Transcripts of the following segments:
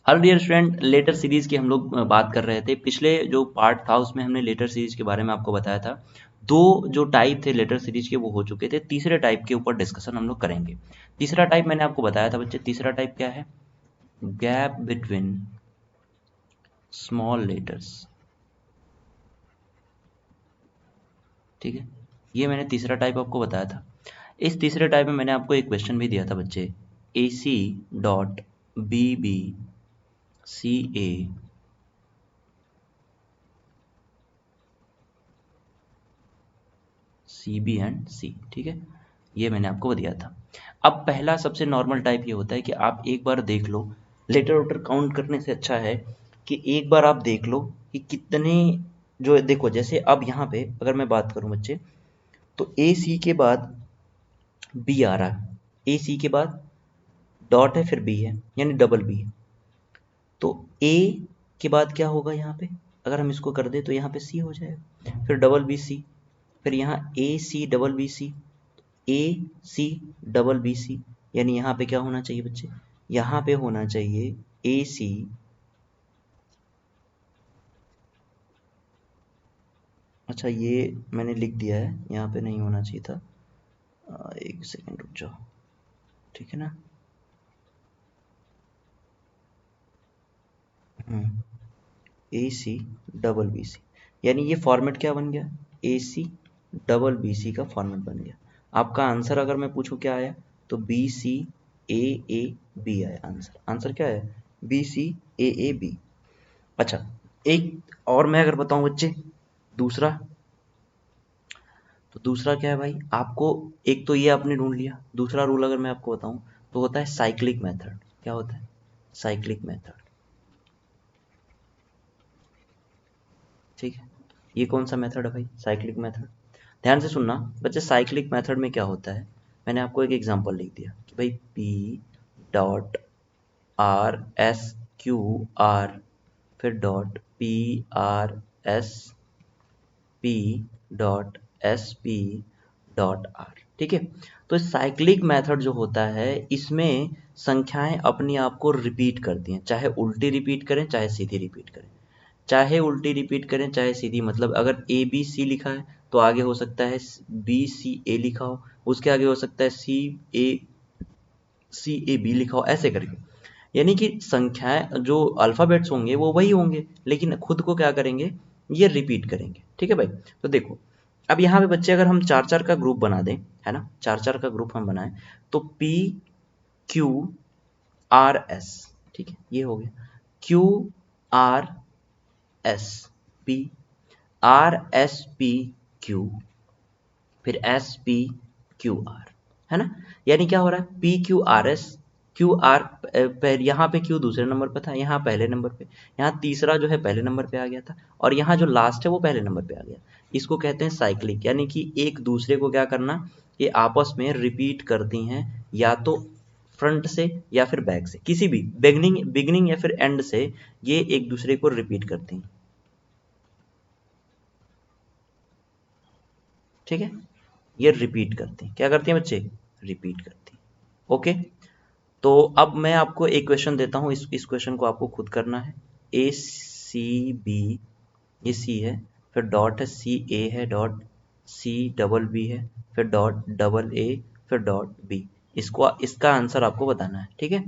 Hello dear student, letter series की हम लोग बात कर रहे थे। पिछले जो पार्ट था उसमें हमने लेटर सीरीज के बारे में आपको बताया था। दो जो टाइप थे लेटर सीरीज के वो हो चुके थे, तीसरे टाइप के ऊपर डिस्कशन हम लोग करेंगे। तीसरा टाइप मैंने आपको बताया था बच्चे, तीसरा टाइप क्या है? Gap between small letters. ठीक है, ये मैंने तीसरा टाइप आपको बताया था। इस तीसरे टाइप में मैंने आपको एक क्वेश्चन भी दिया था बच्चे, AC.BBCA CB एंड C। ठीक है, ये मैंने आपको दिया था। अब पहला सबसे नॉर्मल टाइप ये होता है कि आप एक बार देख लो, लेटर वेटर काउंट करने से अच्छा है कि एक बार आप देख लो कि कितने, जो देखो जैसे अब यहाँ पे अगर मैं बात करूँ बच्चे, तो ए सी के बाद बी आ रहा है, ए सी के बाद डॉट है फिर बी है, यानी डबल बी है। तो ए के बाद क्या होगा यहाँ पे, अगर हम इसको कर दें तो यहाँ पे सी हो जाएगा, फिर डबल बी सी, फिर यहाँ ए सी डबल बी सी, ए सी डबल बी सी, यानी यहाँ पे क्या होना चाहिए बच्चे, यहाँ पे होना चाहिए ए सी, अच्छा ये मैंने लिख दिया है, यहाँ पे नहीं होना चाहिए था। एक सेकेंड रुक जाओ, ठीक है ना। ए सी डबल बी सी, यानी ये फॉर्मेट क्या बन गया, ए सी डबल बी सी का फॉर्मेट बन गया। आपका आंसर अगर मैं पूछूं क्या आया, तो बी सी ए बी आया आंसर। आंसर क्या है, बी सी ए बी। अच्छा, एक और मैं अगर बताऊं बच्चे, दूसरा, तो दूसरा क्या है भाई, आपको एक तो ये आपने ढूंढ लिया, दूसरा रूल अगर मैं आपको बताऊं तो होता है साइक्लिक मेथड। क्या होता है, साइक्लिक मेथड। ठीक है, ये कौन सा मेथड है भाई, साइक्लिक मेथड। ध्यान से सुनना बच्चे, साइक्लिक मेथड में क्या होता है, मैंने आपको एक एग्जांपल लिख दिया कि भाई P dot R S Q R, फिर dot P R S P dot S P dot R. ठीक है, तो साइक्लिक मेथड जो होता है इसमें संख्याएं अपने आप को रिपीट करती हैं, चाहे उल्टी रिपीट करें चाहे सीधी रिपीट करें। चाहे उल्टी रिपीट करें चाहे सीधी, मतलब अगर ए बी सी लिखा है तो आगे हो सकता है बी सी ए लिखा हो, उसके आगे हो सकता है सी ए बी लिखा हो, ऐसे करके। यानी कि संख्याएं जो अल्फ़ाबेट्स होंगे वो वही होंगे, लेकिन खुद को क्या करेंगे, ये रिपीट करेंगे। ठीक है भाई, तो देखो अब यहाँ पे बच्चे अगर हम चार चार का ग्रुप बना दें, है ना, चार चार का ग्रुप हम बनाएं, तो पी क्यू आर एस, ठीक है ये हो गया, Q R S P, R S P Q, फिर एस पी क्यू आर, है ना। यानी क्या हो रहा है, P Q R S, Q are, यहाँ पे क्यू दूसरे नंबर पे था, यहाँ पहले नंबर पे, यहाँ तीसरा जो है पहले नंबर पे आ गया था, और यहाँ जो लास्ट है वो पहले नंबर पे आ गया। इसको कहते हैं साइक्लिक, यानी कि एक दूसरे को क्या करना, ये आपस में रिपीट करती हैं, या तो फ्रंट से या फिर बैक से, किसी भी बिगनिंग बिगनिंग या फिर एंड से ये एक दूसरे को रिपीट करती हैं। ठीक है, ये रिपीट करती हैं, क्या करती हैं बच्चे, रिपीट करती हैं। ओके, तो अब मैं आपको एक क्वेश्चन देता हूँ, इस क्वेश्चन को आपको खुद करना है। ए सी बी, ये सी है, फिर डॉट है सी ए है, डॉट सी डबल बी है, फिर डॉट डबल ए, फिर डॉट बी। इसको इसका आंसर आपको बताना है। ठीक है,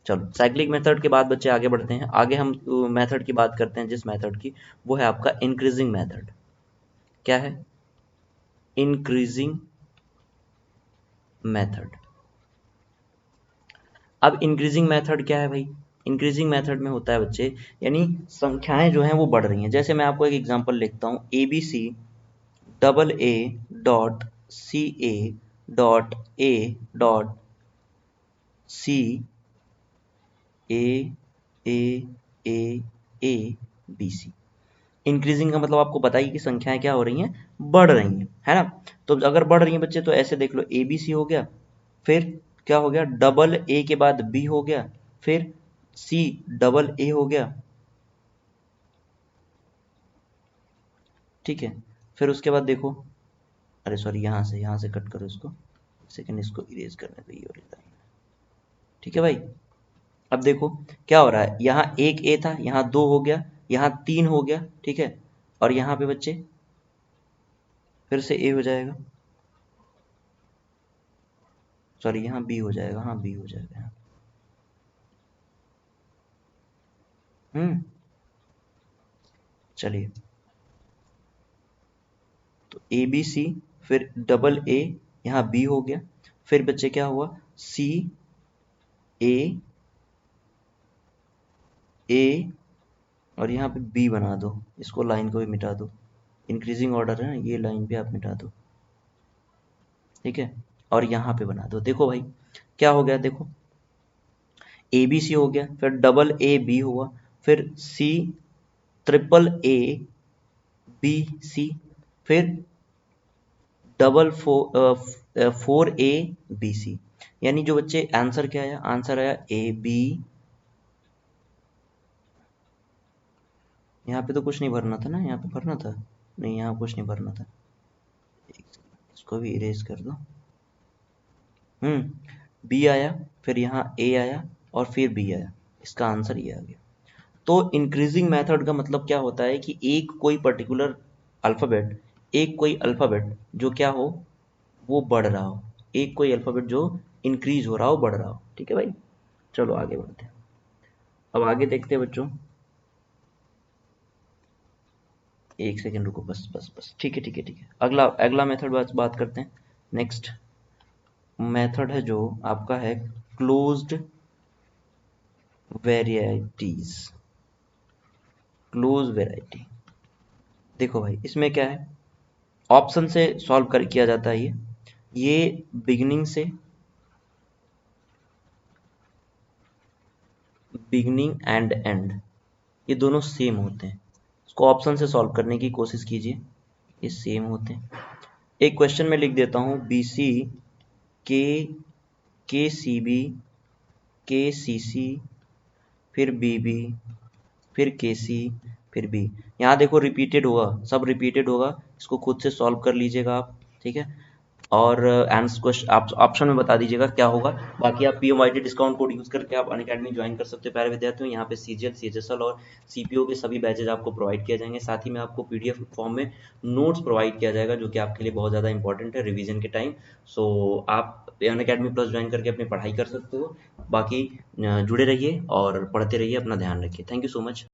चलो साइक्लिक मेथड के बाद बच्चे आगे बढ़ते हैं। आगे हम मेथड की बात करते हैं, जिस मेथड की, वो है आपका इंक्रीजिंग मेथड। क्या है, इंक्रीजिंग मेथड। अब इंक्रीजिंग मेथड क्या है भाई, इंक्रीजिंग मेथड में होता है बच्चे, यानी संख्याएं जो हैं वो बढ़ रही हैं। जैसे मैं आपको एक एग्जांपल लिखता हूँ, A B C double A dot C A dot A dot C A A A A B C. Increasing का मतलब आपको बताइए कि संख्याएं क्या हो रही हैं, बढ़ रही हैं, है ना। तो अगर बढ़ रही हैं बच्चे तो ऐसे देख लो, ए बी सी हो गया, फिर क्या हो गया, डबल ए के बाद बी हो गया, फिर सी डबल ए हो गया। ठीक है, फिर उसके बाद देखो, अरे सॉरी, यहाँ से कट करो इसको, सेकंड इसको इरेज करने दो, ये वाली लाइन। ठीक है भाई, अब देखो क्या हो रहा है, यहाँ एक ए था, यहाँ 2 हो गया, यहाँ 3 हो गया, ठीक है, और यहाँ पे बच्चे फिर से ए हो जाएगा, सॉरी यहाँ बी हो जाएगा, हाँ बी हो जाएगा यहाँ। चलिए, तो ए बी सी, फिर डबल ए, यहाँ बी हो गया, फिर बच्चे क्या हुआ, सी ए ए, और यहाँ पे बी बना दो, इसको लाइन को भी मिटा दो, इंक्रीजिंग ऑर्डर है ना, ये लाइन भी आप मिटा दो, ठीक है, और यहाँ पे बना दो। देखो भाई क्या हो गया, देखो ए बी सी हो गया, फिर डबल ए बी हुआ, फिर C triple A B C, फिर double four A B C, यानी जो बच्चे आंसर क्या आया, आंसर आया ए बी, यहाँ पे तो कुछ नहीं भरना था ना, यहाँ पे भरना था, नहीं यहाँ कुछ नहीं भरना था, इसको भी इरेज कर दो। बी आया, फिर यहाँ ए आया, और फिर बी आया, इसका आंसर ये आ गया। तो इंक्रीजिंग मेथड का मतलब क्या होता है कि एक कोई पर्टिकुलर अल्फ़ाबेट, एक कोई अल्फ़ाबेट जो क्या हो, वो बढ़ रहा हो, एक कोई अल्फ़ाबेट जो इंक्रीज हो रहा हो, बढ़ रहा हो, ठीक है भाई। चलो आगे बढ़ते हैं, अब आगे देखते हैं बच्चों, एक सेकेंड रुको, बस बस बस, ठीक है ठीक है ठीक है, अगला अगला मेथड बात करते हैं। नेक्स्ट मेथड है जो आपका है क्लोज्ड वेराइटीज, क्लोज वेराइटी। देखो भाई इसमें क्या है, ऑप्शन से सॉल्व कर किया जाता है, ये बिगिनिंग से, बिगिनिंग एंड एंड, ये दोनों सेम होते हैं, इसको ऑप्शन से सॉल्व करने की कोशिश कीजिए, ये सेम होते हैं। एक क्वेश्चन में लिख देता हूँ, बी सी के, के सी बी, के सी सी, फिर बी बी, फिर के सी, फिर बी। यहाँ देखो रिपीटेड होगा, सब रिपीटेड होगा, इसको खुद से सॉल्व कर लीजिएगा आप, ठीक है, और आंसर क्वेश्चन आप ऑप्शन में बता दीजिएगा क्या होगा। बाकी आप पीएमवाईटी डिस्काउंट कोड यूज करके आप अनअकैडमी ज्वाइन कर सकते हो प्यारे विद्यार्थियों, यहाँ पे सीजीएल सीएचएसएल और सीपीओ के सभी बैचेज आपको प्रोवाइड किए जाएंगे, साथ ही में आपको पीडीएफ फॉर्म में नोट्स प्रोवाइड किया जाएगा, जो कि आपके लिए बहुत ज़्यादा इंपॉर्टेंट है रिवीजन के टाइम। सो आप अनअकैडमी प्लस ज्वाइन करके अपनी पढ़ाई कर सकते हो। बाकी जुड़े रहिए और पढ़ते रहिए, अपना ध्यान रखिए। Thank you so much.